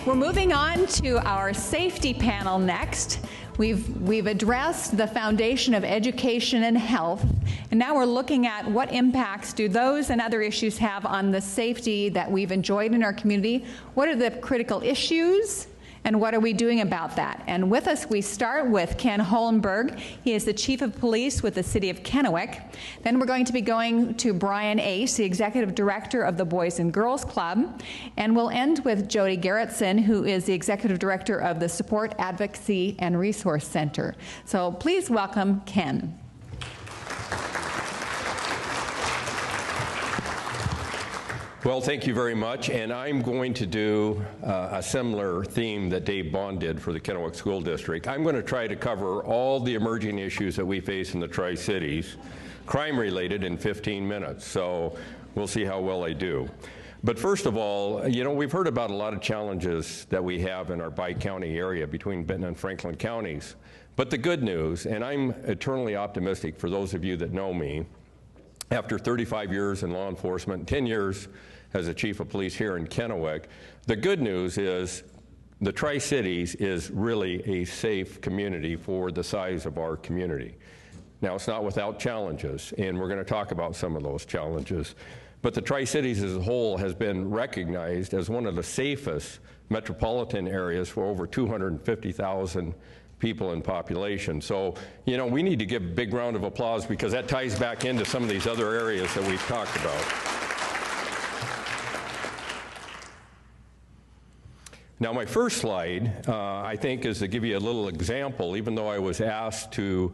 We're moving on to our safety panel next. We've addressed the foundation of education and health, and now we're looking at what impacts do those and other issues have on the safety that we've enjoyed in our community. What are the critical issues, and what are we doing about that? And with us, we start with Ken Hohenberg. He is the Chief of Police with the City of Kennewick. Then we're going to be going to Brian Ace, the Executive Director of the Boys and Girls Club. And we'll end with JoDee Garretson, who is the Executive Director of the Support, Advocacy, and Resource Center. So please welcome Ken. Well, thank you very much, and I'm going to do a similar theme that Dave Bond did for the Kennewick School District. I'm going to try to cover all the emerging issues that we face in the Tri-Cities, crime-related, in 15 minutes, so we'll see how well I do. But first of all, you know, we've heard about a lot of challenges that we have in our bi-county area between Benton and Franklin counties. But the good news, and I'm eternally optimistic for those of you that know me, after 35 years in law enforcement, 10 years as a chief of police here in Kennewick, the good news is the Tri-Cities is really a safe community for the size of our community. Now, it's not without challenges, and we're going to talk about some of those challenges. But the Tri-Cities as a whole has been recognized as one of the safest metropolitan areas for over 250,000 people in population. So, you know, we need to give a big round of applause because that ties back into some of these other areas that we've talked about. Now, my first slide, I think, is to give you a little example, even though I was asked to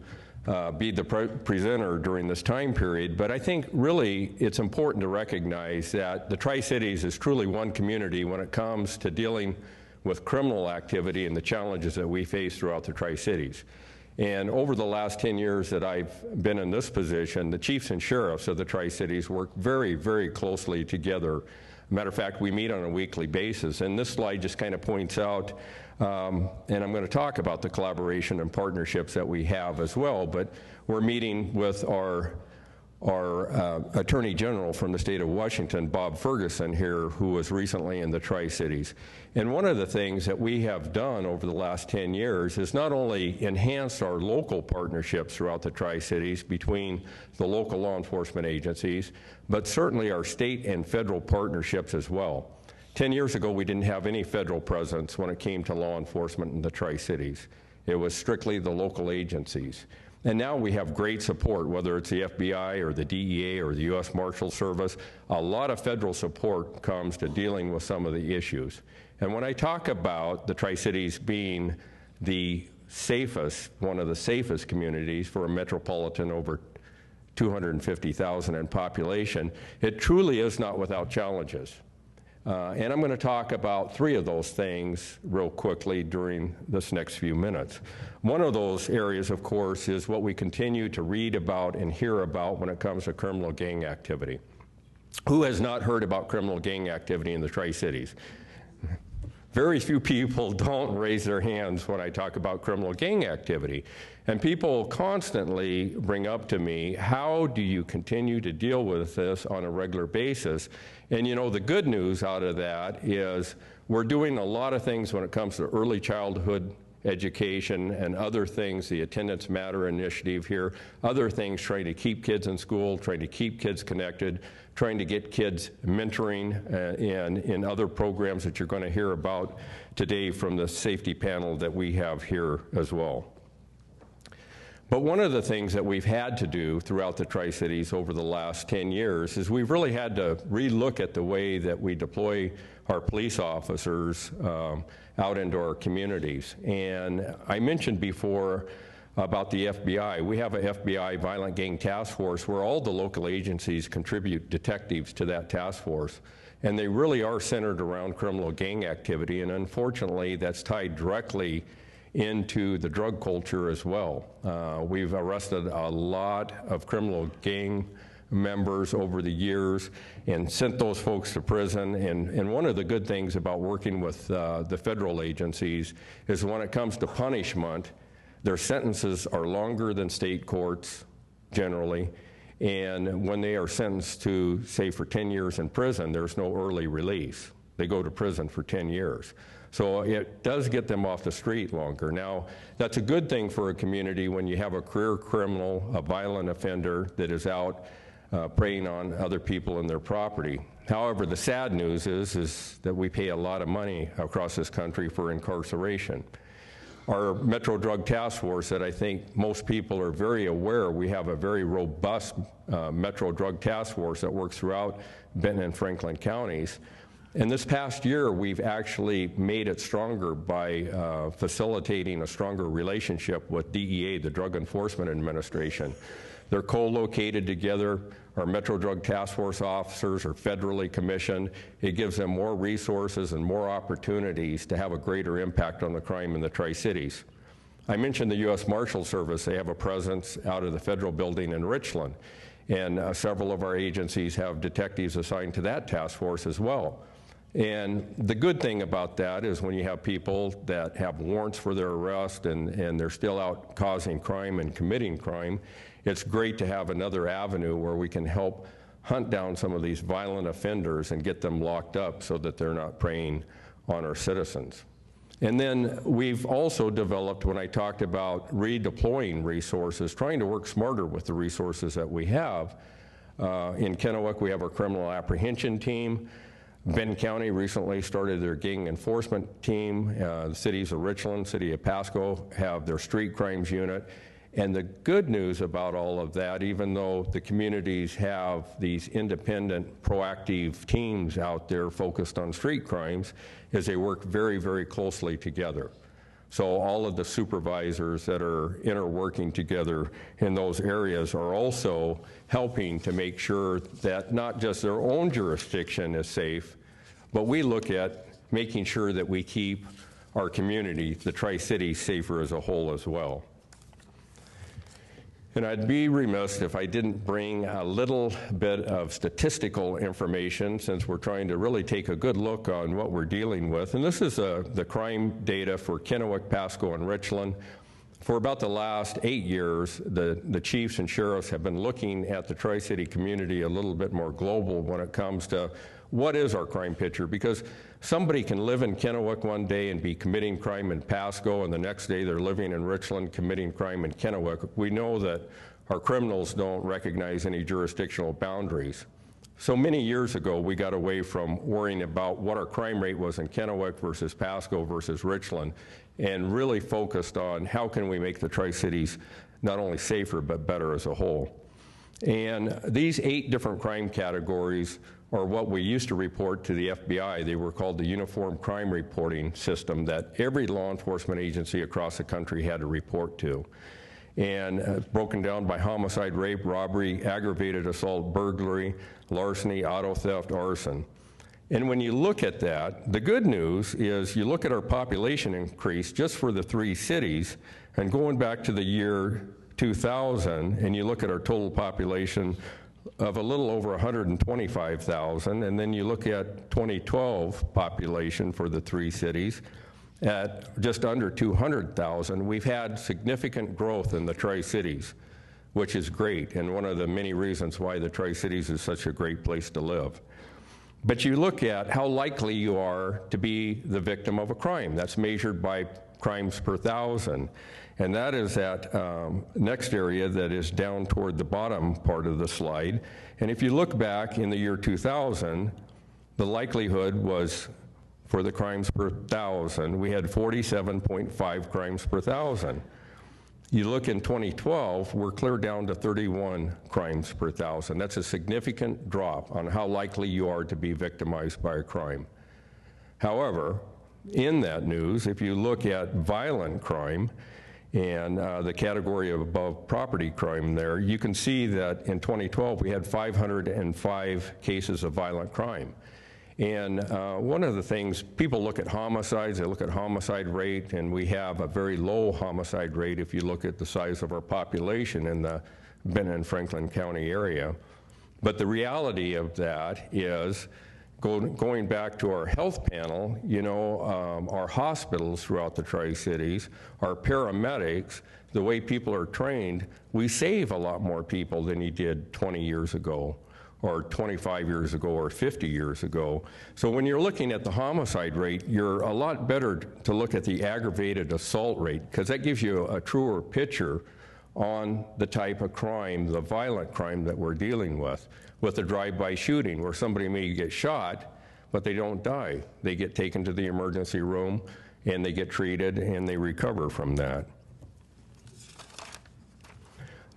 be the presenter during this time period. But I think really it's important to recognize that the Tri-Cities is truly one community when it comes to dealing with criminal activity and the challenges that we face throughout the Tri-Cities. And over the last 10 years that I've been in this position, the chiefs and sheriffs of the Tri-Cities work very, very closely together. Matter of fact, we meet on a weekly basis. And this slide just kind of points out, and I'm going to talk about the collaboration and partnerships that we have as well, but we're meeting with our Attorney General from the state of Washington, Bob Ferguson here, who was recently in the Tri-Cities. And one of the things that we have done over the last 10 years is not only enhanced our local partnerships throughout the Tri-Cities between the local law enforcement agencies, but certainly our state and federal partnerships as well. 10 years ago, we didn't have any federal presence when it came to law enforcement in the Tri-Cities. It was strictly the local agencies. And now we have great support, whether it's the FBI or the DEA or the U.S. Marshal Service. A lot of federal support comes to dealing with some of the issues. And when I talk about the Tri-Cities being the safest, one of the safest communities for a metropolitan over 250,000 in population, it truly is not without challenges. And I'm going to talk about 3 of those things real quickly during this next few minutes. One of those areas, of course, is what we continue to read about and hear about when it comes to criminal gang activity. Who has not heard about criminal gang activity in the Tri-Cities? Very few people don't raise their hands when I talk about criminal gang activity. And people constantly bring up to me, how do you continue to deal with this on a regular basis? And you know, the good news out of that is we're doing a lot of things when it comes to early childhood education and other things, the Attendance Matter initiative here, other things trying to keep kids in school, trying to keep kids connected, trying to get kids mentoring and in other programs that you're going to hear about today from the safety panel that we have here as well. But one of the things that we've had to do throughout the Tri-Cities over the last 10 years is we've really had to relook at the way that we deploy our police officers out into our communities. And I mentioned before about the FBI. We have a FBI Violent Gang Task Force where all the local agencies contribute detectives to that task force. And they really are centered around criminal gang activity, and unfortunately that's tied directly into the drug culture as well. We've arrested a lot of criminal gang members over the years and sent those folks to prison. And one of the good things about working with the federal agencies is when it comes to punishment, their sentences are longer than state courts generally. And when they are sentenced to, say, for 10 years in prison, there's no early release. They go to prison for 10 years. So it does get them off the street longer. Now, that's a good thing for a community when you have a career criminal, a violent offender that is out preying on other people and their property. However, the sad news is that we pay a lot of money across this country for incarceration. Our Metro Drug Task Force, that I think most people are very aware, we have a very robust Metro Drug Task Force that works throughout Benton and Franklin counties. And this past year, we've actually made it stronger by facilitating a stronger relationship with DEA, the Drug Enforcement Administration. They're co-located together. Our Metro Drug Task Force officers are federally commissioned. It gives them more resources and more opportunities to have a greater impact on the crime in the Tri-Cities. I mentioned the U.S. Marshal Service. They have a presence out of the federal building in Richland. And several of our agencies have detectives assigned to that task force as well. And the good thing about that is when you have people that have warrants for their arrest and they're still out causing crime and committing crime, it's great to have another avenue where we can help hunt down some of these violent offenders and get them locked up so that they're not preying on our citizens. And then we've also developed, when I talked about redeploying resources, trying to work smarter with the resources that we have. In Kennewick, we have our criminal apprehension team. Benton County recently started their gang enforcement team. The cities of Richland, city of Pasco have their street crimes unit. And the good news about all of that, even though the communities have these independent, proactive teams out there focused on street crimes, is they work very, very closely together. So all of the supervisors that are interworking together in those areas are also helping to make sure that not just their own jurisdiction is safe, but we look at making sure that we keep our community, the Tri-Cities, safer as a whole as well. And I'd be remiss if I didn't bring a little bit of statistical information, since we're trying to really take a good look on what we're dealing with. And this is the crime data for Kennewick, Pasco, and Richland. For about the last 8 years, the chiefs and sheriffs have been looking at the Tri-City community a little bit more global when it comes to what is our crime picture, because somebody can live in Kennewick one day and be committing crime in Pasco, and the next day they're living in Richland committing crime in Kennewick. We know that our criminals don't recognize any jurisdictional boundaries. So many years ago, we got away from worrying about what our crime rate was in Kennewick versus Pasco versus Richland, and really focused on how can we make the Tri-Cities not only safer, but better as a whole. And these 8 different crime categories are what we used to report to the FBI. They were called the Uniform Crime Reporting System that every law enforcement agency across the country had to report to. And broken down by homicide, rape, robbery, aggravated assault, burglary, larceny, auto theft, arson. And when you look at that, the good news is you look at our population increase just for the 3 cities, and going back to the year 2000, and you look at our total population of a little over 125,000, and then you look at 2012 population for the 3 cities at just under 200,000, we've had significant growth in the Tri-Cities, which is great, and one of the many reasons why the Tri-Cities is such a great place to live. But you look at how likely you are to be the victim of a crime. That's measured by crimes per thousand. And that is that next area that is down toward the bottom part of the slide. And if you look back in the year 2000, the likelihood was, for the crimes per thousand, we had 47.5 crimes per thousand. You look in 2012, we're clear down to 31 crimes per thousand. That's a significant drop on how likely you are to be victimized by a crime. However, in that news, if you look at violent crime and the category of above property crime there, you can see that in 2012 we had 505 cases of violent crime. And one of the things, people look at homicides, they look at homicide rate, and we have a very low homicide rate if you look at the size of our population in the Benton and Franklin County area. But the reality of that is, going back to our health panel, you know, our hospitals throughout the Tri-Cities, our paramedics, the way people are trained, we save a lot more people than you did 20 years ago. or 25 years ago or 50 years ago. So when you're looking at the homicide rate, you're a lot better to look at the aggravated assault rate, because that gives you a truer picture on the type of crime, the violent crime that we're dealing with a drive-by shooting where somebody may get shot, but they don't die. They get taken to the emergency room and they get treated and they recover from that.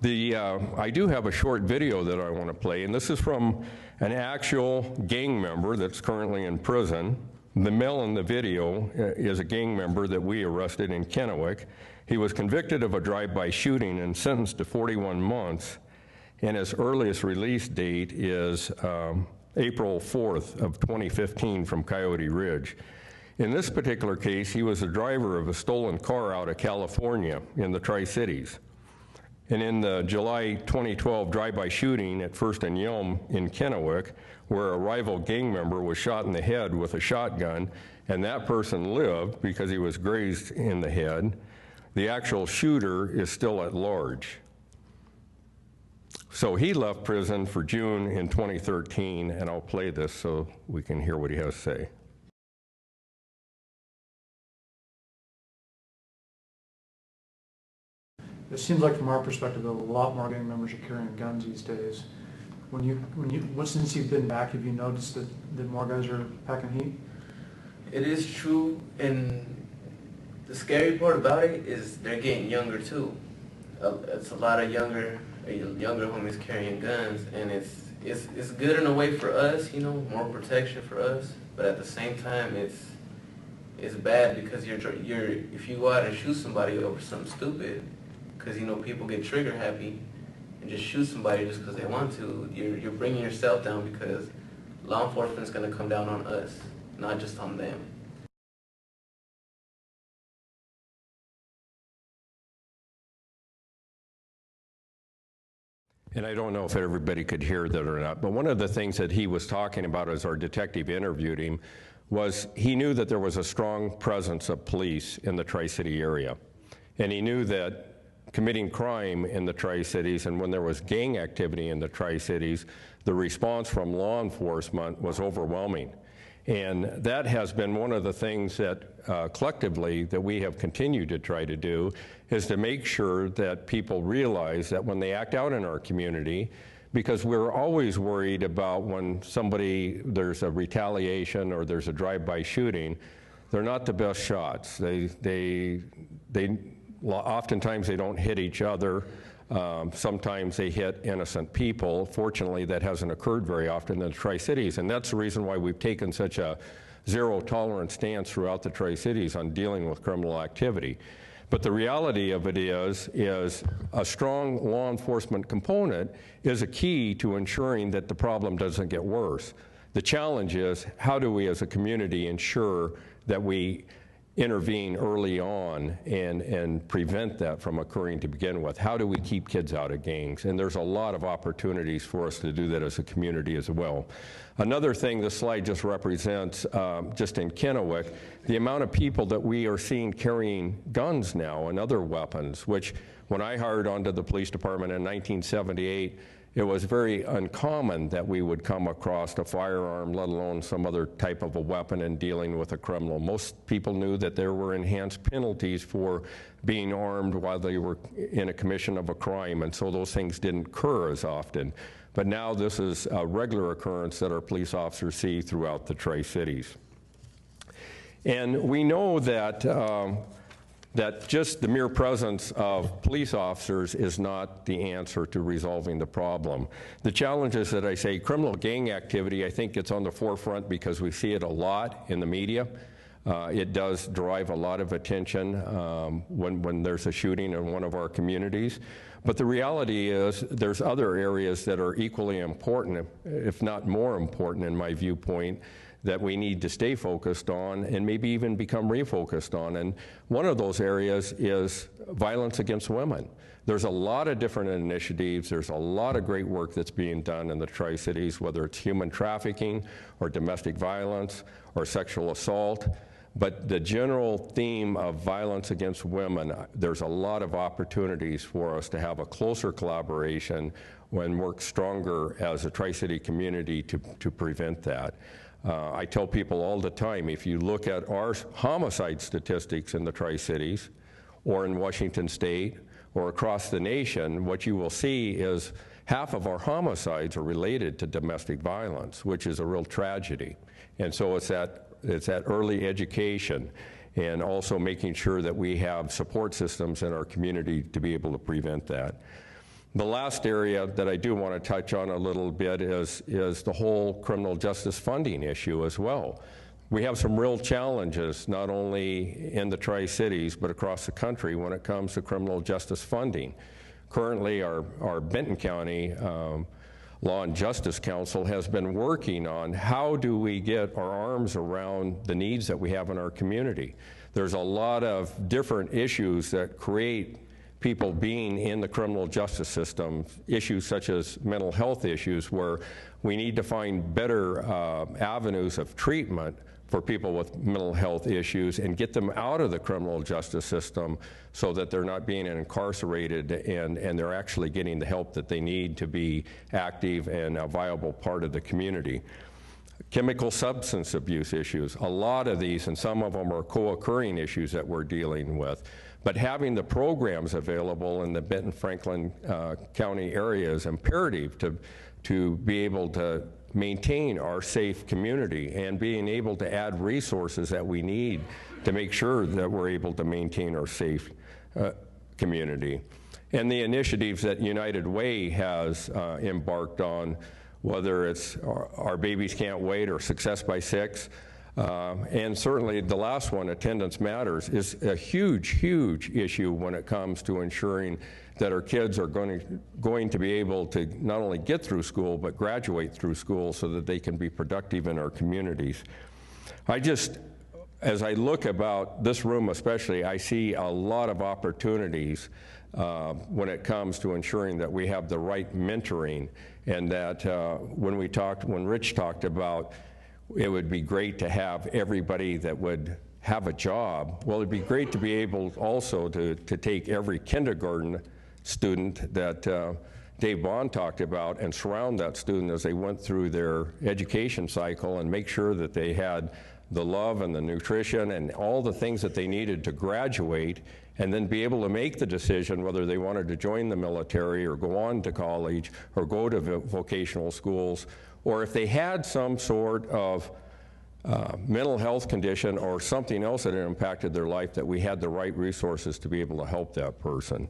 I do have a short video that I want to play, and this is from an actual gang member that's currently in prison. The male in the video is a gang member that we arrested in Kennewick. He was convicted of a drive-by shooting and sentenced to 41 months, and his earliest release date is April 4th of 2015 from Coyote Ridge. In this particular case, he was the driver of a stolen car out of California in the Tri-Cities. And in the July 2012 drive-by shooting at First and Yelm in Kennewick, where a rival gang member was shot in the head with a shotgun, and that person lived because he was grazed in the head, the actual shooter is still at large. So he left prison for June in 2013, and I'll play this so we can hear what he has to say. It seems like from our perspective, a lot more gang members are carrying guns these days. Since you've been back, have you noticed that more guys are packing heat? It is true, and the scary part about it is they're getting younger too. It's a lot of younger homies carrying guns, and it's good in a way for us, you know, more protection for us. But at the same time, it's bad because if you go out and shoot somebody over something stupid, because, you know, people get trigger happy and just shoot somebody just because they want to, you're bringing yourself down, because law enforcement is going to come down on us, not just on them. And I don't know if everybody could hear that or not, but one of the things that he was talking about as our detective interviewed him was he knew that there was a strong presence of police in the Tri-City area. And he knew that committing crime in the Tri-Cities, and when there was gang activity in the Tri-Cities, the response from law enforcement was overwhelming. And that has been one of the things that collectively that we have continued to try to do, is to make sure that people realize that when they act out in our community, because we're always worried about when there's a retaliation or there's a drive-by shooting, they're not the best shots. Oftentimes they don't hit each other. Sometimes they hit innocent people. Fortunately, that hasn't occurred very often in the Tri-Cities, and that's the reason why we've taken such a zero-tolerance stance throughout the Tri-Cities on dealing with criminal activity. But the reality of it is a strong law enforcement component is a key to ensuring that the problem doesn't get worse. The challenge is, how do we as a community ensure that we intervene early on and prevent that from occurring to begin with? How do we keep kids out of gangs? And there's a lot of opportunities for us to do that as a community as well. Another thing this slide just represents, just in Kennewick, the amount of people that we are seeing carrying guns now and other weapons, which when I hired onto the police department in 1978, it was very uncommon that we would come across a firearm, let alone some other type of a weapon in dealing with a criminal. Most people knew that there were enhanced penalties for being armed while they were in a commission of a crime, and so those things didn't occur as often. But now this is a regular occurrence that our police officers see throughout the Tri-Cities. And we know that that just the mere presence of police officers is not the answer to resolving the problem. The challenge is that I say criminal gang activity, I think it's on the forefront because we see it a lot in the media. It does drive a lot of attention when there's a shooting in one of our communities. But the reality is there's other areas that are equally important, if not more important in my viewpoint, that we need to stay focused on and maybe even become refocused on. And one of those areas is violence against women. There's a lot of different initiatives. There's a lot of great work that's being done in the Tri-Cities, whether it's human trafficking or domestic violence or sexual assault. But the general theme of violence against women, there's a lot of opportunities for us to have a closer collaboration and work stronger as a Tri-City community to prevent that. I tell people all the time, if you look at our homicide statistics in the Tri-Cities or in Washington State or across the nation, what you will see is half of our homicides are related to domestic violence, which is a real tragedy. And so it's that early education and also making sure that we have support systems in our community to be able to prevent that. The last area that I do want to touch on a little bit is the whole criminal justice funding issue as well. We have some real challenges, not only in the Tri-Cities, but across the country when it comes to criminal justice funding. Currently, our Benton County Law and Justice Council has been working on how do we get our arms around the needs that we have in our community. There's a lot of different issues that create people being in the criminal justice system, issues such as mental health issues, where we need to find better avenues of treatment for people with mental health issues and get them out of the criminal justice system so that they're not being incarcerated and they're actually getting the help that they need to be active and a viable part of the community. Chemical substance abuse issues, a lot of these, and some of them are co-occurring issues that we're dealing with. But having the programs available in the Benton-Franklin County area is imperative to be able to maintain our safe community and being able to add resources that we need to make sure that we're able to maintain our safe community. And the initiatives that United Way has embarked on, whether it's Our Babies Can't Wait or Success by 6, and certainly the last one, Attendance Matters, is a huge, huge issue when it comes to ensuring that our kids are going to be able to not only get through school, but graduate through school so that they can be productive in our communities. As I look about this room especially, I see a lot of opportunities when it comes to ensuring that we have the right mentoring, and that when Rich talked about it would be great to have everybody that would have a job. Well, it'd be great to be able also to take every kindergarten student that Dave Bond talked about and surround that student as they went through their education cycle and make sure that they had the love and the nutrition and all the things that they needed to graduate, and then be able to make the decision whether they wanted to join the military or go on to college or go to vocational schools, or if they had some sort of mental health condition or something else that had impacted their life, that we had the right resources to be able to help that person.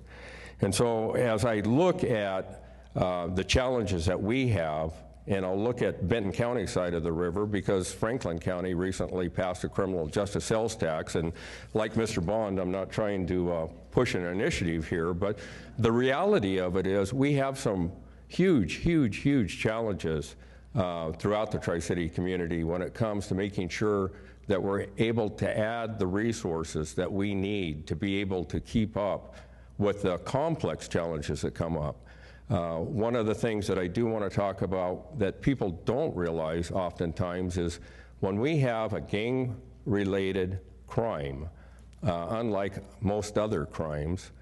And so as I look at the challenges that we have, and I'll look at Benton County side of the river, because Franklin County recently passed a criminal justice sales tax, and like Mr. Bond, I'm not trying to push an initiative here, but the reality of it is we have some huge, huge, huge challenges throughout the Tri-City community when it comes to making sure that we're able to add the resources that we need to be able to keep up with the complex challenges that come up. One of the things that I do want to talk about that people don't realize oftentimes is when we have a gang-related crime, unlike most other crimes,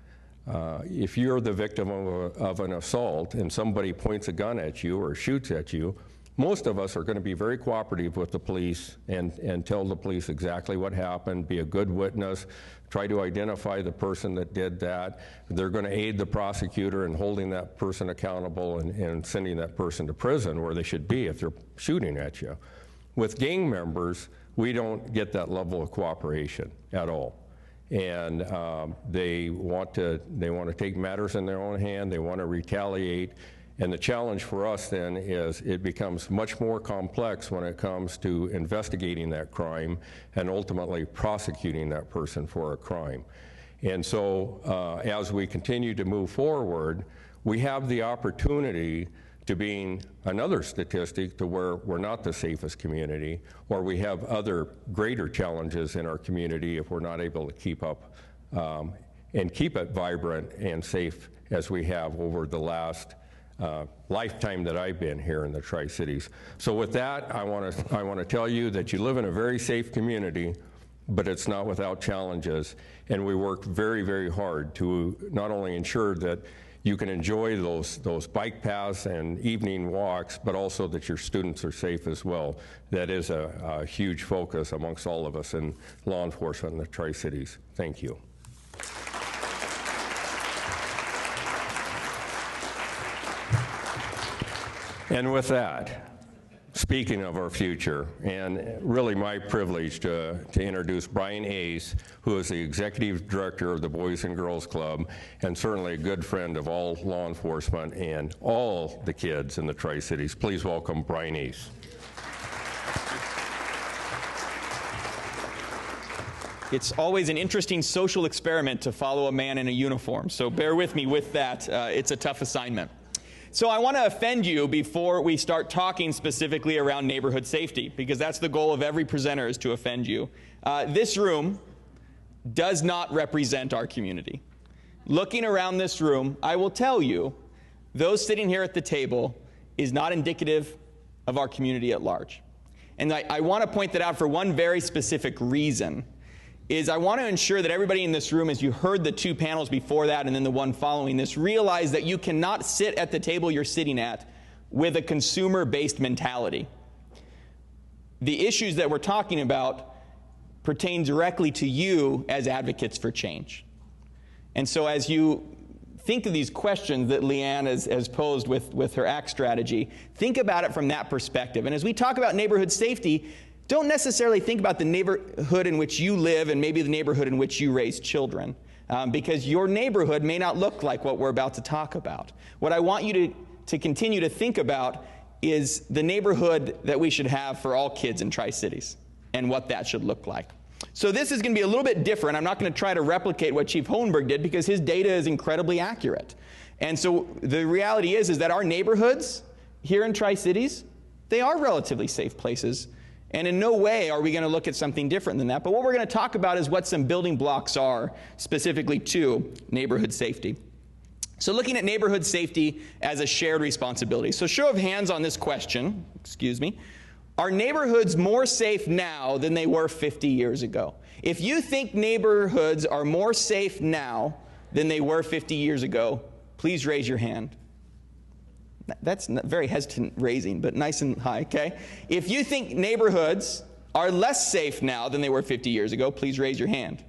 if you're the victim of an assault and somebody points a gun at you or shoots at you, most of us are going to be very cooperative with the police and tell the police exactly what happened, be a good witness, try to identify the person that did that. They're going to aid the prosecutor in holding that person accountable and sending that person to prison where they should be if they're shooting at you. With gang members, we don't get that level of cooperation at all. And they want to take matters in their own hand, they want to retaliate. And the challenge for us then is it becomes much more complex when it comes to investigating that crime and ultimately prosecuting that person for a crime. And so as we continue to move forward, we have the opportunity to being another statistic to where we're not the safest community, or we have other greater challenges in our community if we're not able to keep up and keep it vibrant and safe as we have over the last lifetime that I've been here in the Tri-Cities. So with that, I want to tell you that you live in a very safe community, but it's not without challenges. And we work very, very hard to not only ensure that you can enjoy those bike paths and evening walks, but also that your students are safe as well. That is a huge focus amongst all of us in law enforcement in the Tri-Cities. Thank you. And with that, speaking of our future, and really my privilege to introduce Brian Ace, who is the Executive Director of the Boys and Girls Club, and certainly a good friend of all law enforcement and all the kids in the Tri-Cities. Please welcome Brian Ace. It's always an interesting social experiment to follow a man in a uniform, so bear with me with that. It's a tough assignment. So I want to offend you before we start talking specifically around neighborhood safety, because that's the goal of every presenter, is to offend you. This room does not represent our community. Looking around this room, I will tell you, those sitting here at the table is not indicative of our community at large. And I want to point that out for one very specific reason. Is I want to ensure that everybody in this room, as you heard the two panels before that and then the one following this, realize that you cannot sit at the table you're sitting at with a consumer-based mentality. The issues that we're talking about pertain directly to you as advocates for change. And so as you think of these questions that Leanne has posed with her ACT strategy, think about it from that perspective. And as we talk about neighborhood safety, don't necessarily think about the neighborhood in which you live and maybe the neighborhood in which you raise children, because your neighborhood may not look like what we're about to talk about. What I want you to continue to think about is the neighborhood that we should have for all kids in Tri-Cities and what that should look like. So this is going to be a little bit different. I'm not going to try to replicate what Chief Hohenberg did, because his data is incredibly accurate. And so the reality is that our neighborhoods here in Tri-Cities, they are relatively safe places. And in no way are we going to look at something different than that. But what we're going to talk about is what some building blocks are specifically to neighborhood safety. So looking at neighborhood safety as a shared responsibility. So show of hands on this question, excuse me. Are neighborhoods more safe now than they were 50 years ago? If you think neighborhoods are more safe now than they were 50 years ago, please raise your hand. That's very hesitant raising, but nice and high, okay? If you think neighborhoods are less safe now than they were 50 years ago, please raise your hand.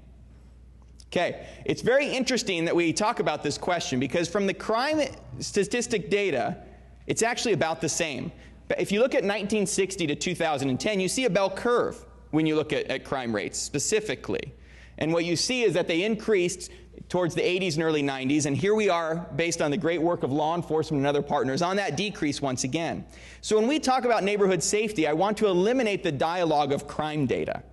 Okay, it's very interesting that we talk about this question, because from the crime statistic data, it's actually about the same. But if you look at 1960 to 2010, you see a bell curve when you look at crime rates specifically. And what you see is that they increased towards the 80s and early 90s, and here we are, based on the great work of law enforcement and other partners, on that decrease once again. So when we talk about neighborhood safety, I want to eliminate the dialogue of crime data,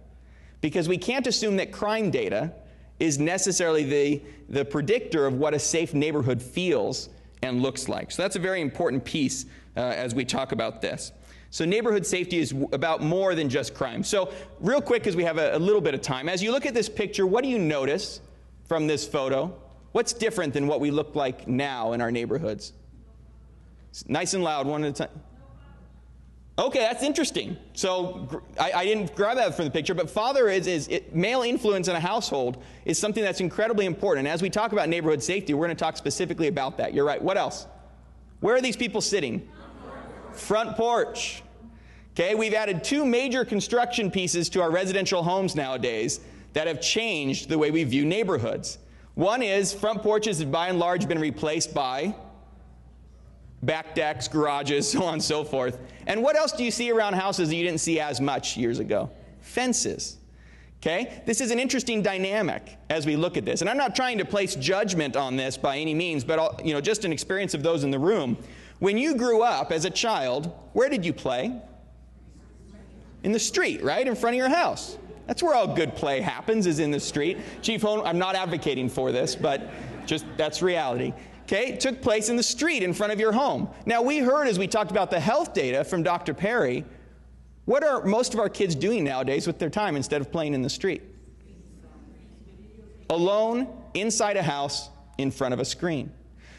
because we can't assume that crime data is necessarily the predictor of what a safe neighborhood feels and looks like. So that's a very important piece as we talk about this. So neighborhood safety is about more than just crime. So real quick, because we have a little bit of time, as you look at this picture, what do you notice from this photo? What's different than what we look like now in our neighborhoods? Nice and loud, one at a time. Okay, that's interesting. So I didn't grab that from the picture, but male influence in a household is something that's incredibly important. And as we talk about neighborhood safety, we're going to talk specifically about that. You're right. What else? Where are these people sitting? Front porch. Okay, we've added two major construction pieces to our residential homes nowadays that have changed the way we view neighborhoods. One is front porches have by and large been replaced by back decks, garages, so on and so forth. And what else do you see around houses that you didn't see as much years ago? Fences. Okay? This is an interesting dynamic as we look at this. And I'm not trying to place judgment on this by any means, but just an experience of those in the room. When you grew up as a child, where did you play? In the street, right? In front of your house. That's where all good play happens, is in the street. Chief Hohenberg, I'm not advocating for this, but that's reality. Okay, it took place in the street in front of your home. Now, we heard as we talked about the health data from Dr. Perry, what are most of our kids doing nowadays with their time instead of playing in the street? Alone, inside a house, in front of a screen.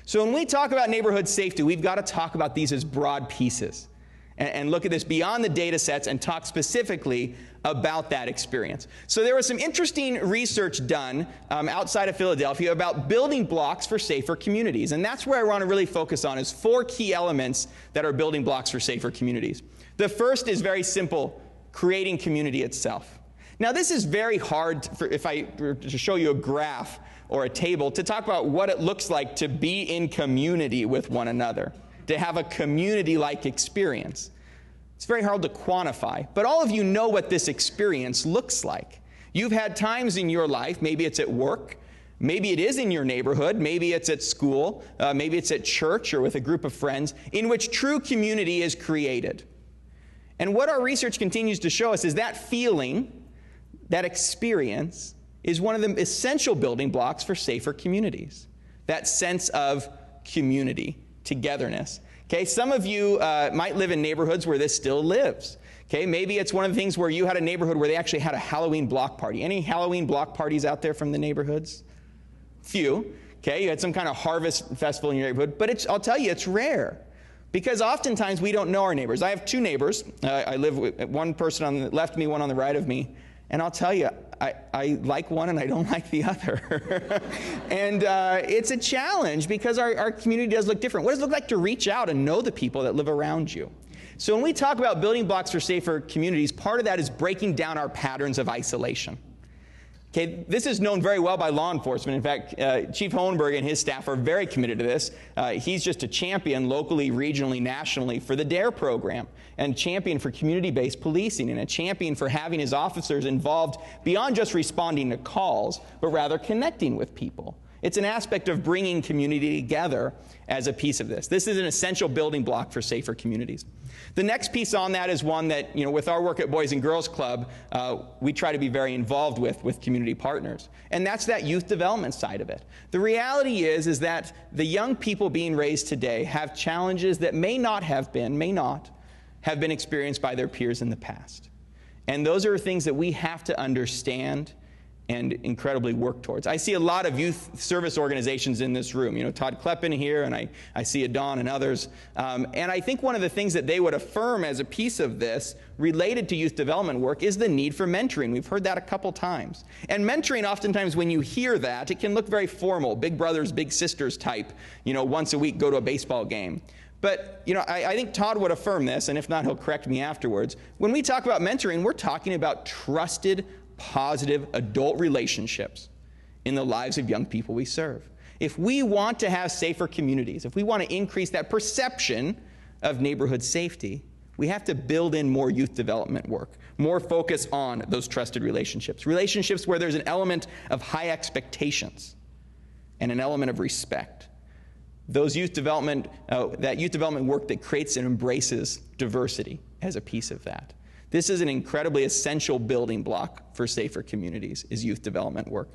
So when we talk about neighborhood safety, we've got to talk about these as broad pieces. and look at this beyond the data sets and talk specifically about that experience. So there was some interesting research done outside of Philadelphia about building blocks for safer communities. And that's where I want to really focus on, is 4 key elements that are building blocks for safer communities. The first is very simple: creating community itself. Now, this is very hard if I were to show you a graph or a table to talk about what it looks like to be in community with one another, to have a community-like experience. It's very hard to quantify, but all of you know what this experience looks like. You've had times in your life, maybe it's at work, maybe it is in your neighborhood, maybe it's at school, maybe it's at church or with a group of friends, in which true community is created. And what our research continues to show us is that feeling, that experience, is one of the essential building blocks for safer communities. That sense of community, togetherness. Okay, some of you might live in neighborhoods where this still lives. Okay, maybe it's one of the things where you had a neighborhood where they actually had a Halloween block party. Any Halloween block parties out there from the neighborhoods? Few. Okay, you had some kind of harvest festival in your neighborhood, but I'll tell you, it's rare. Because oftentimes we don't know our neighbors. I have 2 neighbors. I live with one person on the left of me, one on the right of me. And I'll tell you, I like one and I don't like the other. And it's a challenge because our community does look different. What does it look like to reach out and know the people that live around you? So when we talk about building blocks for safer communities, part of that is breaking down our patterns of isolation. Okay, this is known very well by law enforcement. In fact, Chief Hohenberg and his staff are very committed to this. He's just a champion locally, regionally, nationally for the DARE program, and champion for community-based policing, and a champion for having his officers involved beyond just responding to calls, but rather connecting with people. It's an aspect of bringing community together as a piece of this. This is an essential building block for safer communities. The next piece on that is one that, with our work at Boys and Girls Club, we try to be very involved with community partners. And that's that youth development side of it. The reality is that the young people being raised today have challenges that may not have been experienced by their peers in the past. And those are things that we have to understand and incredibly work towards. I see a lot of youth service organizations in this room. Todd Kleppen here, and I see Adon and others. And I think one of the things that they would affirm as a piece of this related to youth development work is the need for mentoring. We've heard that a couple times. And mentoring, oftentimes when you hear that, it can look very formal, big brothers, big sisters type, once a week go to a baseball game. But, I think Todd would affirm this, and if not, he'll correct me afterwards. When we talk about mentoring, we're talking about trusted, positive adult relationships in the lives of young people we serve. If we want to have safer communities, if we want to increase that perception of neighborhood safety, we have to build in more youth development work, more focus on those trusted relationships, relationships where there's an element of high expectations and an element of respect. Those youth development, that youth development work that creates and embraces diversity as a piece of that. This is an incredibly essential building block for safer communities, is youth development work.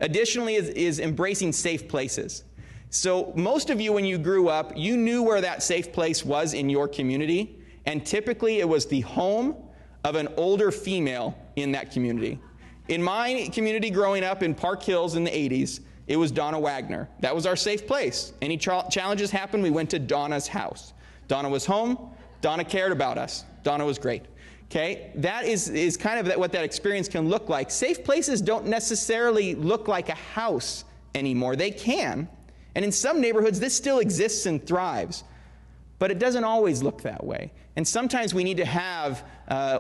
Additionally is embracing safe places. So most of you, when you grew up, you knew where that safe place was in your community, and typically it was the home of an older female in that community. In my community growing up in Park Hills in the 80s, it was Donna Wagner. That was our safe place. Any challenges happened, we went to Donna's house. Donna was home. Donna cared about us. Donna was great. Okay, that is kind of what that experience can look like. Safe places don't necessarily look like a house anymore. They can. And in some neighborhoods, this still exists and thrives. But it doesn't always look that way. And sometimes we need to have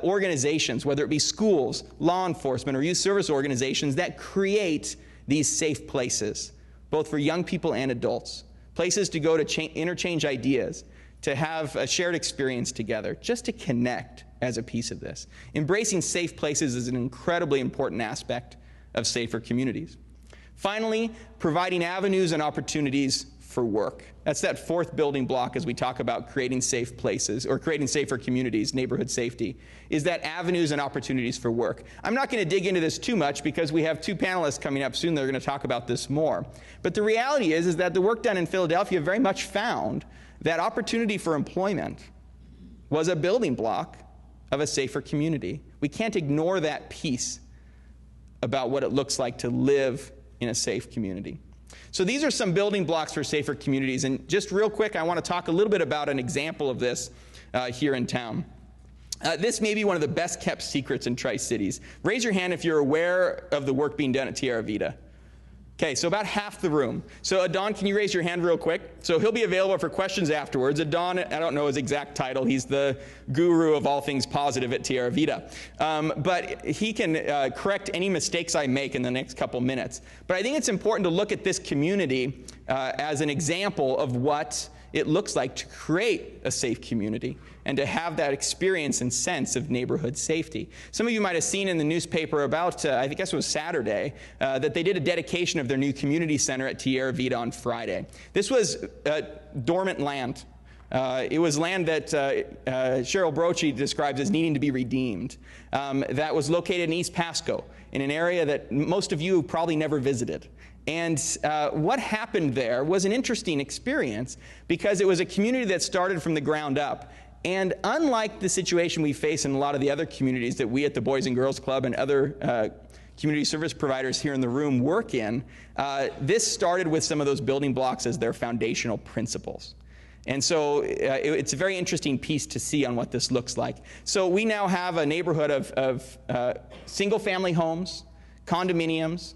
organizations, whether it be schools, law enforcement, or youth service organizations, that create these safe places, both for young people and adults. Places to go to interchange ideas, to have a shared experience together, just to connect as a piece of this. Embracing safe places is an incredibly important aspect of safer communities. Finally, providing avenues and opportunities for work. That's that 4th building block as we talk about creating safe places or creating safer communities, neighborhood safety, is that avenues and opportunities for work. I'm not going to dig into this too much because we have 2 panelists coming up soon that are going to talk about this more. But the reality is that the work done in Philadelphia very much found that opportunity for employment was a building block of a safer community. We can't ignore that piece about what it looks like to live in a safe community. So these are some building blocks for safer communities. And just real quick, I want to talk a little bit about an example of this here in town. This may be one of the best kept secrets in Tri-Cities. Raise your hand if you're aware of the work being done at Tierra Vida. Okay, so about half the room. So Adon, can you raise your hand real quick? So he'll be available for questions afterwards. Adon, I don't know his exact title. He's the guru of all things positive at Tierra Vida. But he can correct any mistakes I make in the next couple minutes. But I think it's important to look at this community as an example of what it looks like to create a safe community and to have that experience and sense of neighborhood safety. Some of you might have seen in the newspaper about, I guess it was Saturday, that they did a dedication of their new community center at Tierra Vida on Friday. This was dormant land. It was land that Cheryl Brochi describes as needing to be redeemed. That was located in East Pasco, in an area that most of you probably never visited. And what happened there was an interesting experience because it was a community that started from the ground up. And unlike the situation we face in a lot of the other communities that we at the Boys and Girls Club and other community service providers here in the room work in, this started with some of those building blocks as their foundational principles. And so it's a very interesting piece to see on what this looks like. So we now have a neighborhood of single-family homes, condominiums,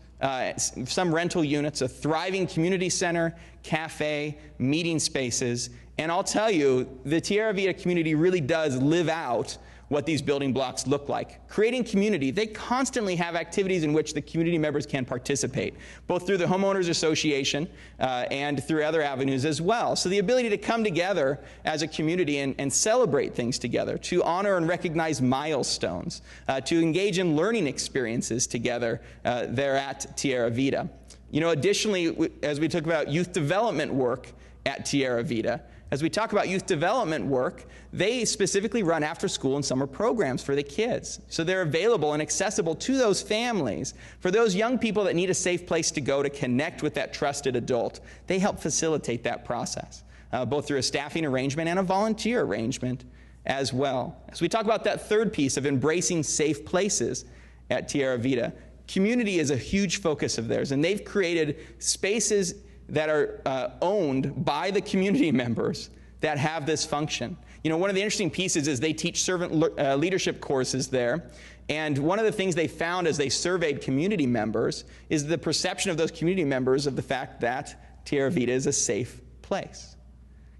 some rental units, a thriving community center, cafe, meeting spaces. And I'll tell you, the Tierra Vida community really does live out what these building blocks look like. Creating community, they constantly have activities in which the community members can participate, both through the Homeowners Association and through other avenues as well. So the ability to come together as a community and celebrate things together, to honor and recognize milestones, to engage in learning experiences together there at Tierra Vida. You know, additionally, as we talk about youth development work at Tierra Vida, as we talk about youth development work, they specifically run after school and summer programs for the kids. So they're available and accessible to those families. For those young people that need a safe place to go to connect with that trusted adult, they help facilitate that process, both through a staffing arrangement and a volunteer arrangement as well. As we talk about that third piece of embracing safe places at Tierra Vida, community is a huge focus of theirs, and they've created spaces that are owned by the community members that have this function. You know, one of the interesting pieces is they teach servant leadership courses there, and one of the things they found as they surveyed community members is the perception of those community members of the fact that Tierra Vida is a safe place.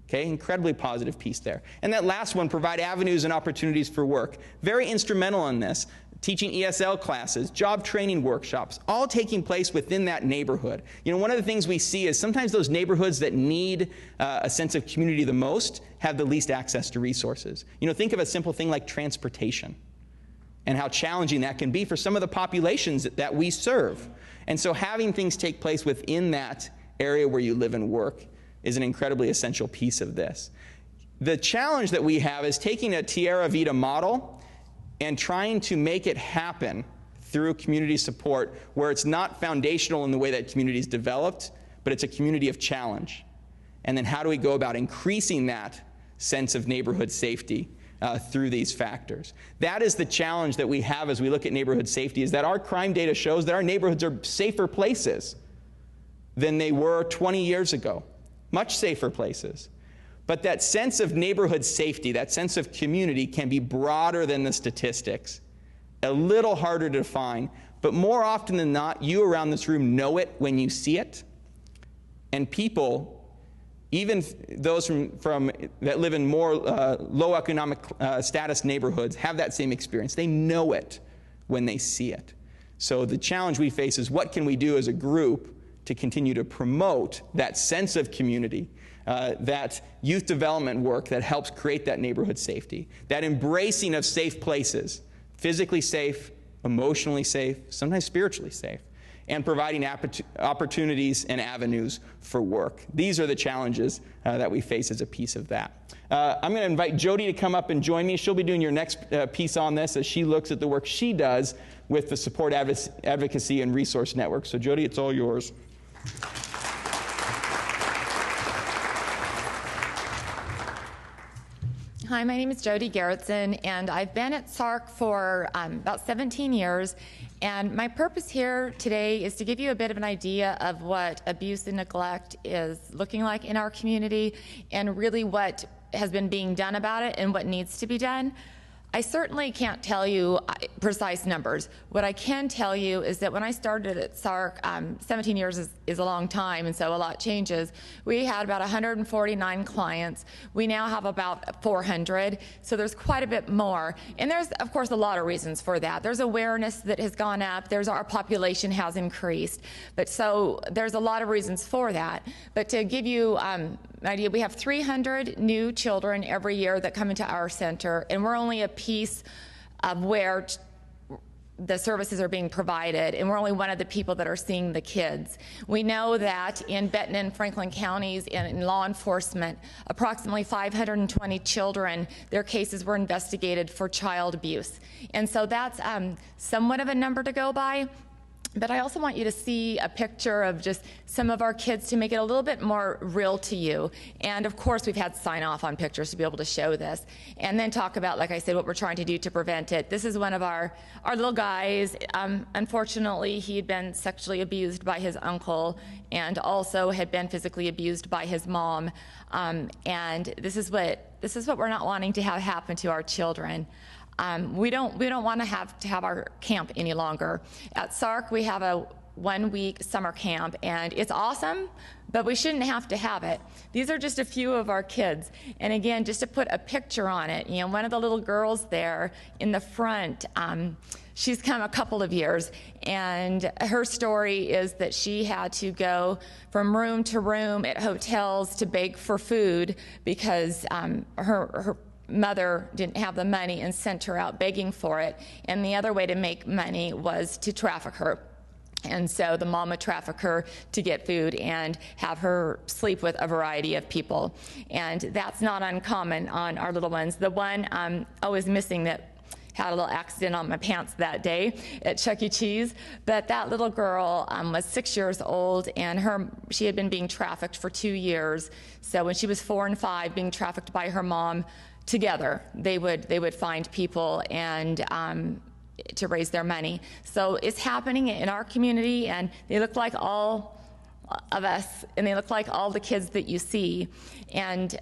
Okay, incredibly positive piece there. And that last one, provide avenues and opportunities for work. Very instrumental in this. Teaching ESL classes, job training workshops, all taking place within that neighborhood. You know, one of the things we see is sometimes those neighborhoods that need a sense of community the most have the least access to resources. You know, think of a simple thing like transportation and how challenging that can be for some of the populations that we serve. And so having things take place within that area where you live and work is an incredibly essential piece of this. The challenge that we have is taking a Tierra Vida model and trying to make it happen through community support where it's not foundational in the way that community is developed, but it's a community of challenge. And then how do we go about increasing that sense of neighborhood safety through these factors? That is the challenge that we have as we look at neighborhood safety, is that our crime data shows that our neighborhoods are safer places than they were 20 years ago, much safer places. But that sense of neighborhood safety, that sense of community can be broader than the statistics, a little harder to define, but more often than not, you around this room know it when you see it. And people, even those that live in more low economic status neighborhoods, have that same experience. They know it when they see it. So the challenge we face is, what can we do as a group to continue to promote that sense of community, that youth development work that helps create that neighborhood safety, that embracing of safe places, physically safe, emotionally safe, sometimes spiritually safe, and providing opportunities and avenues for work. These are the challenges that we face as a piece of that. I'm going to invite JoDee to come up and join me. She'll be doing your next piece on this as she looks at the work she does with the Support Advocacy and Resource Network. So JoDee, it's all yours. Hi, my name is JoDee Garretson, and I've been at SARC for about 17 years. And my purpose here today is to give you a bit of an idea of what abuse and neglect is looking like in our community, and really what has been being done about it and what needs to be done. I certainly can't tell you precise numbers. What I can tell you is that when I started at SARC, 17 years is a long time, and so a lot changes. We had about 149 clients. We now have about 400, so there's quite a bit more. And there's, of course, a lot of reasons for that. There's awareness that has gone up. There's our population has increased. But so there's a lot of reasons for that. But to give you an idea, we have 300 new children every year that come into our center, and we're only a piece of where the services are being provided, and we're only one of the people that are seeing the kids. We know that in Benton and Franklin counties in law enforcement, approximately 520 children, their cases were investigated for child abuse. And so that's somewhat of a number to go by. But I also want you to see a picture of just some of our kids to make it a little bit more real to you. And of course, we've had sign off on pictures to be able to show this. And then talk about, like I said, what we're trying to do to prevent it. This is one of our little guys. Unfortunately, he had been sexually abused by his uncle and also had been physically abused by his mom. And this is what we're not wanting to have happen to our children. We don't want to have our camp any longer. At SARC, we have a 1-week summer camp, and it's awesome, but we shouldn't have to have it. These are just a few of our kids. And again, just to put a picture on it, you know, one of the little girls there in the front, she's come a couple of years, and her story is that she had to go from room to room at hotels to beg for food because her mother didn't have the money and sent her out begging for it. And the other way to make money was to traffic her. And so the mom would traffic her to get food and have her sleep with a variety of people. And that's not uncommon on our little ones. The one I was missing that had a little accident on my pants that day at Chuck E. Cheese, but that little girl was 6 years old, and she had been being trafficked for 2 years. So when she was 4 and 5, being trafficked by her mom, together they would find people and to raise their money. So it's happening in our community, and they look like all of us, and they look like all the kids that you see. And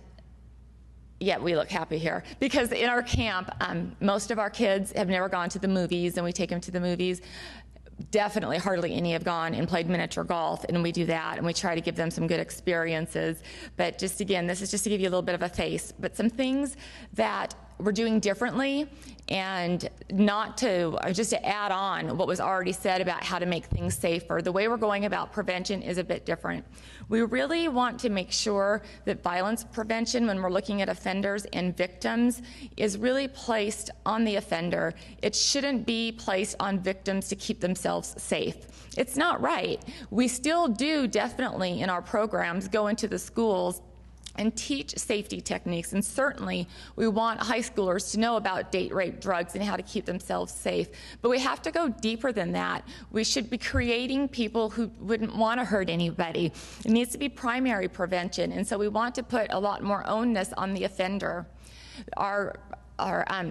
yet we look happy here because in our camp, most of our kids have never gone to the movies, and we take them to the movies. Definitely hardly any have gone and played miniature golf, and we do that, and we try to give them some good experiences. But just again, this is just to give you a little bit of a face, but some things that we're doing differently, and not to, just to add on what was already said about how to make things safer. The way we're going about prevention is a bit different. We really want to make sure that violence prevention, when we're looking at offenders and victims, is really placed on the offender. It shouldn't be placed on victims to keep themselves safe. It's not right. We still do definitely in our programs go into the schools and teach safety techniques, and certainly we want high schoolers to know about date rape, drugs, and how to keep themselves safe. But we have to go deeper than that. We should be creating people who wouldn't want to hurt anybody. It needs to be primary prevention, and so we want to put a lot more onus on the offender. Our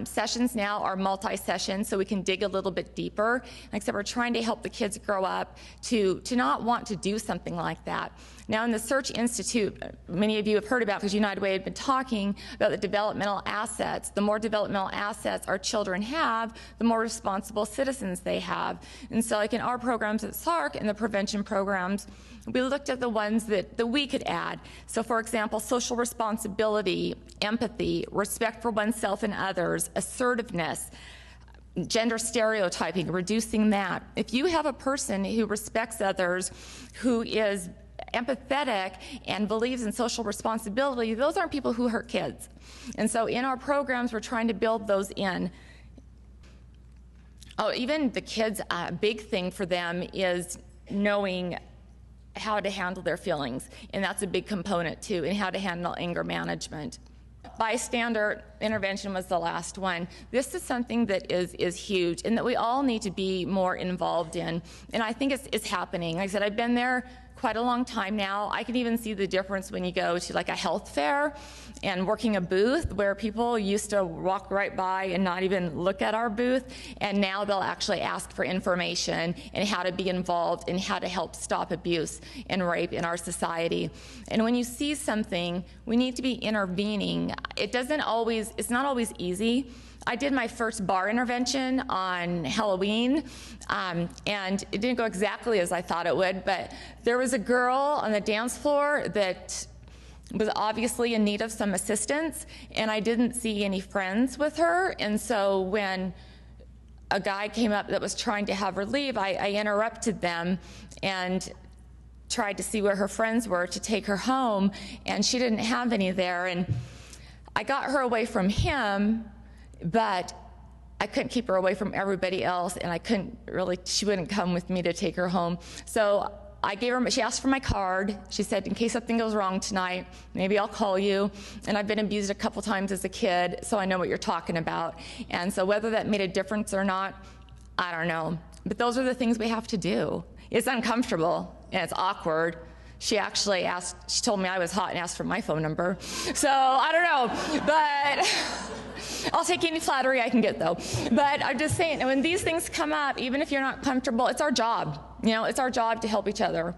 sessions now are multi-session, so we can dig a little bit deeper. Like I said, we're trying to help the kids grow up to not want to do something like that. Now, in the Search Institute, many of you have heard about, because United Way had been talking about the developmental assets. The more developmental assets our children have, the more responsible citizens they have. And so, like in our programs at SARC and the prevention programs, we looked at the ones that we could add. So, for example, social responsibility, empathy, respect for oneself and others, assertiveness, gender stereotyping, reducing that. If you have a person who respects others, who is empathetic and believes in social responsibility, those aren't people who hurt kids. And so in our programs, we're trying to build those in. Oh, even the kids, a big thing for them is knowing how to handle their feelings, and that's a big component too, and how to handle anger management. Bystander intervention was the last one. This is something that is huge and that we all need to be more involved in. And I think it's happening. Like I said, I've been there quite a long time now. I can even see the difference when you go to like a health fair and working a booth where people used to walk right by and not even look at our booth, and now they'll actually ask for information and how to be involved and how to help stop abuse and rape in our society. And when you see something, we need to be intervening. It's not always easy. I did my first bar intervention on Halloween, and it didn't go exactly as I thought it would, but there was a girl on the dance floor that was obviously in need of some assistance, and I didn't see any friends with her. And so when a guy came up that was trying to have her leave, I interrupted them and tried to see where her friends were to take her home, and she didn't have any there. And I got her away from him, but I couldn't keep her away from everybody else, and she wouldn't come with me to take her home. So I gave her, she asked for my card. She said, in case something goes wrong tonight, maybe I'll call you. And I've been abused a couple times as a kid, so I know what you're talking about. And so whether that made a difference or not, I don't know. But those are the things we have to do. It's uncomfortable, and it's awkward. She actually she told me I was hot and asked for my phone number. So I don't know, but I'll take any flattery I can get, though. But I'm just saying, when these things come up, even if you're not comfortable, it's our job. It's our job to help each other.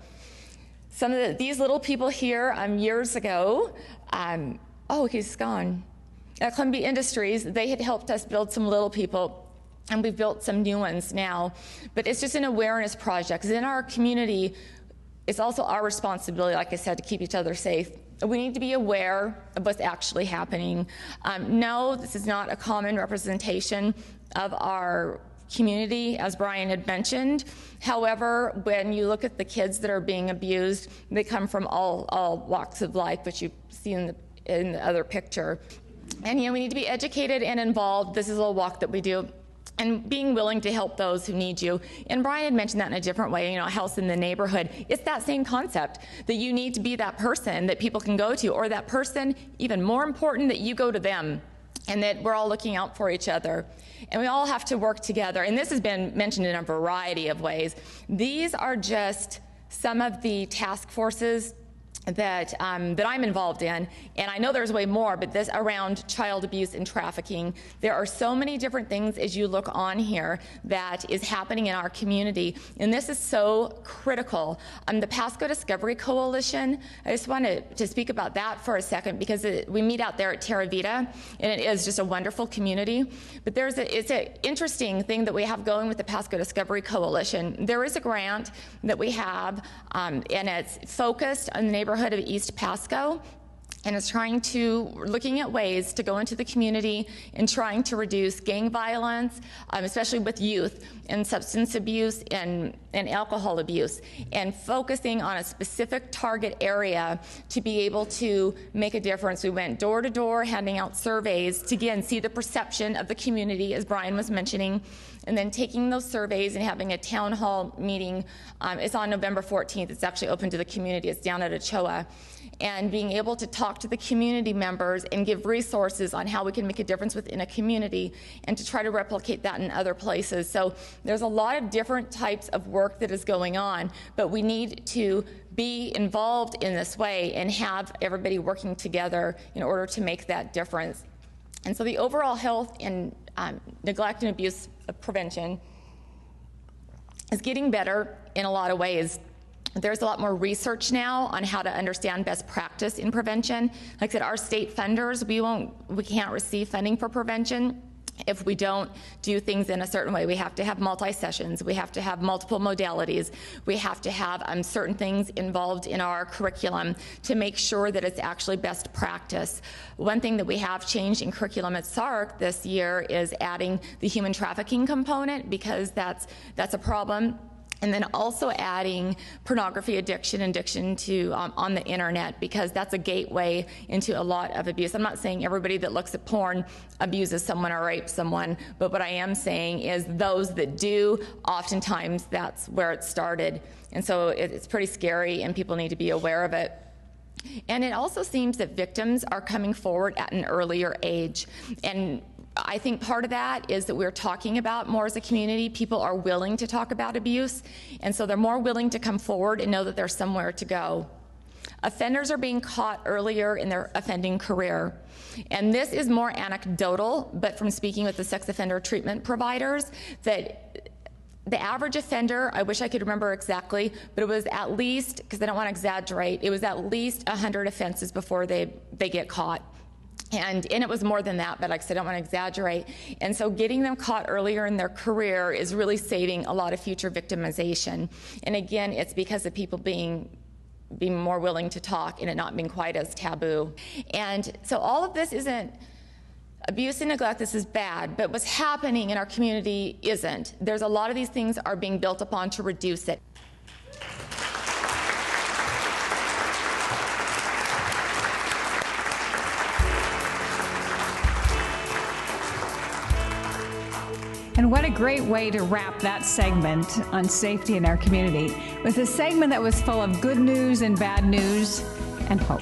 Some of these little people here, years ago, he's gone. At Columbia Industries, they had helped us build some little people, and we've built some new ones now. But it's just an awareness project. 'Cause in our community, it's also our responsibility, like I said, to keep each other safe. We need to be aware of what's actually happening. No, this is not a common representation of our community, as Brian had mentioned. However, when you look at the kids that are being abused, they come from all walks of life, which you see in the other picture. And we need to be educated and involved. This is a walk that we do. And being willing to help those who need you. And Brian had mentioned that in a different way, a house in the neighborhood. It's that same concept, that you need to be that person that people can go to, or that person, even more important, that you go to them, and that we're all looking out for each other. And we all have to work together. And this has been mentioned in a variety of ways. These are just some of the task forces that I'm involved in, and I know there's way more, but this around child abuse and trafficking. There are so many different things as you look on here that is happening in our community, and this is so critical. The Pasco Discovery Coalition, I just wanted to speak about that for a second, because we meet out there at Terra Vita, and it is just a wonderful community. But it's an interesting thing that we have going with the Pasco Discovery Coalition. There is a grant that we have, and it's focused on the neighborhood of East Pasco, and is looking at ways to go into the community and trying to reduce gang violence, especially with youth, and substance abuse and alcohol abuse, and focusing on a specific target area to be able to make a difference. We went door to door handing out surveys to, again, see the perception of the community, as Brian was mentioning, and then taking those surveys and having a town hall meeting. It's on November 14th. It's actually open to the community. It's down at Ochoa. And being able to talk to the community members and give resources on how we can make a difference within a community, and to try to replicate that in other places. So there's a lot of different types of work that is going on, but we need to be involved in this way and have everybody working together in order to make that difference. And so the overall health and neglect and abuse prevention is getting better in a lot of ways. There's a lot more research now on how to understand best practice in prevention. Like I said, our state funders, we can't receive funding for prevention if we don't do things in a certain way. We have to have multi-sessions. We have to have multiple modalities. We have to have certain things involved in our curriculum to make sure that it's actually best practice. One thing that we have changed in curriculum at SARC this year is adding the human trafficking component, because that's a problem. And then also adding pornography addiction to on the internet, because that's a gateway into a lot of abuse. I'm not saying everybody that looks at porn abuses someone or rapes someone, but what I am saying is those that do, oftentimes that's where it started. And so it's pretty scary, and people need to be aware of it. And it also seems that victims are coming forward at an earlier age. And I think part of that is that we're talking about more as a community. People are willing to talk about abuse, and so they're more willing to come forward and know that there's somewhere to go. Offenders are being caught earlier in their offending career. And this is more anecdotal, but from speaking with the sex offender treatment providers, that the average offender, I wish I could remember exactly, but it was at least, because I don't want to exaggerate, it was at least 100 offenses before they get caught. And it was more than that, but like I said, I don't want to exaggerate. And so getting them caught earlier in their career is really saving a lot of future victimization. And again, it's because of people being more willing to talk and it not being quite as taboo. And so all of this isn't abuse and neglect. This is bad, but what's happening in our community isn't. There's a lot of these things are being built upon to reduce it. And what a great way to wrap that segment on safety in our community with a segment that was full of good news and bad news and hope.